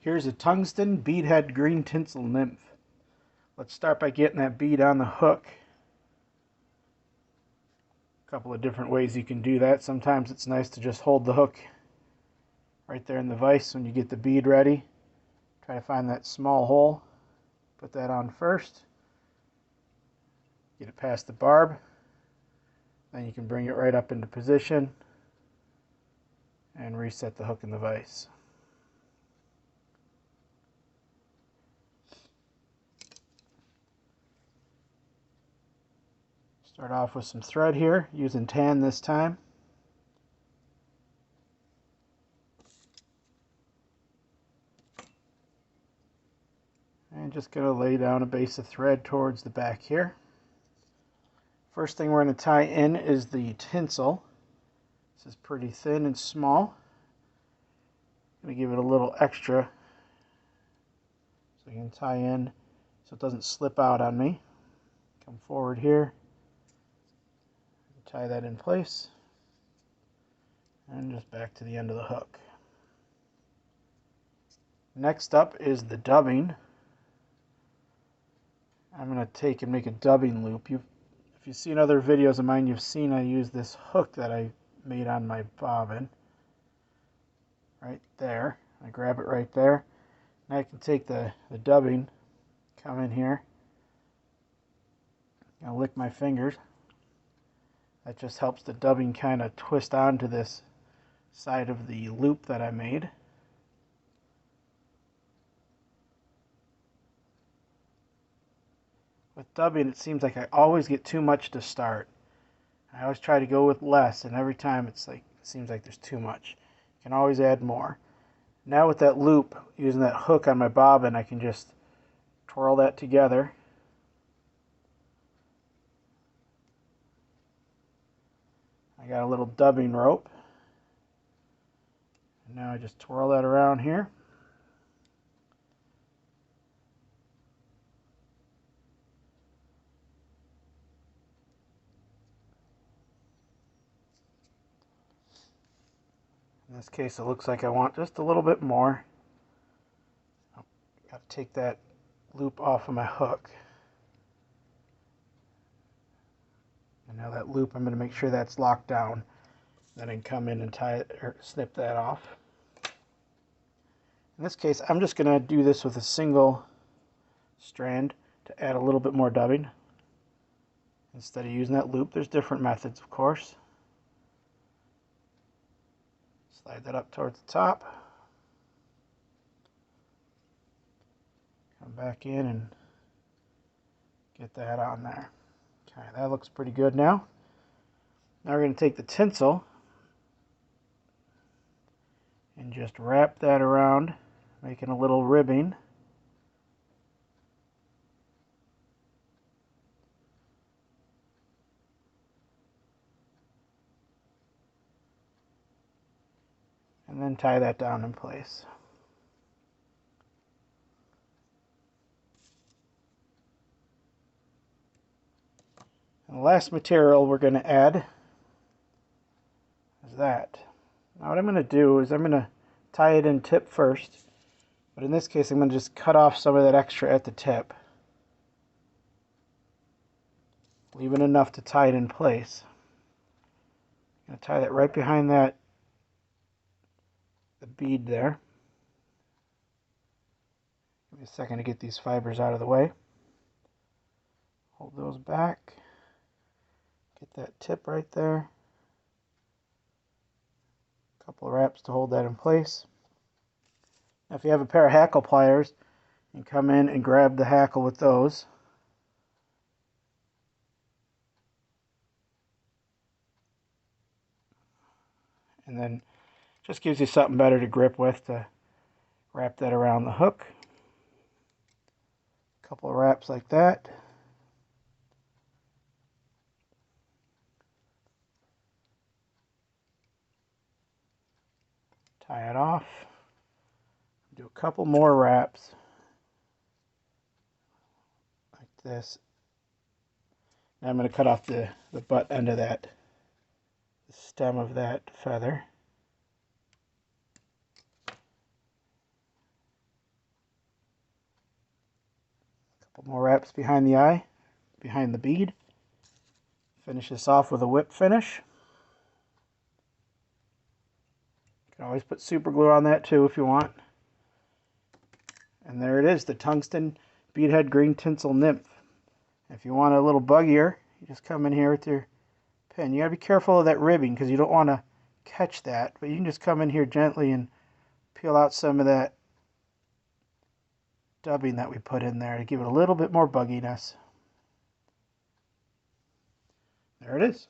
Here's a tungsten beadhead green tinsel nymph. Let's start by getting that bead on the hook. A couple of different ways you can do that. Sometimes it's nice to just hold the hook right there in the vise when you get the bead ready. Try to find that small hole. Put that on first. Get it past the barb. Then you can bring it right up into position and reset the hook in the vise. Start off with some thread here, using tan this time. And just going to lay down a base of thread towards the back here. First thing we're going to tie in is the tinsel. This is pretty thin and small. I'm going to give it a little extra so I can tie in so it doesn't slip out on me. Come forward here. Tie that in place and just back to the end of the hook. Next up is the dubbing. I'm going to take and make a dubbing loop. If you've seen other videos of mine, you've seen I use this hook that I made on my bobbin right there. I grab it right there. Now I can take the dubbing, come in here, and lick my fingers. That just helps the dubbing kind of twist onto this side of the loop that I made. With dubbing, it seems like I always get too much to start. I always try to go with less, and every time it seems like there's too much. You can always add more. Now with that loop, using that hook on my bobbin, I can just twirl that together. I got a little dubbing rope. And now I just twirl that around here. In this case, it looks like I want just a little bit more. I've got to take that loop off of my hook. And now that loop, I'm going to make sure that's locked down. Then I can come in and tie it or snip that off. In this case, I'm just going to do this with a single strand to add a little bit more dubbing instead of using that loop. There's different methods, of course. Slide that up towards the top. Come back in and get that on there. Okay, that looks pretty good now. Now we're going to take the tinsel and just wrap that around, making a little ribbing. And then tie that down in place. And the last material we're going to add is that. Now what I'm going to do is I'm going to tie it in tip first, but in this case I'm going to just cut off some of that extra at the tip, leaving enough to tie it in place. I'm going to tie that right behind the bead there. Give me a second to get these fibers out of the way. Hold those back. Get that tip right there. A couple of wraps to hold that in place. Now if you have a pair of hackle pliers, you can come in and grab the hackle with those. And then just gives you something better to grip with to wrap that around the hook. A couple of wraps like that. Tie it off. Do a couple more wraps like this. Now I'm going to cut off the butt end of that, the stem of that feather. Couple more wraps behind the eye, behind the bead. Finish this off with a whip finish. You can always put super glue on that too if you want. And there it is, the tungsten beadhead green tinsel nymph. If you want a little buggier, you just come in here with your pin. You gotta be careful of that ribbing because you don't want to catch that, but you can just come in here gently and peel out some of that dubbing that we put in there to give it a little bit more bugginess. There it is.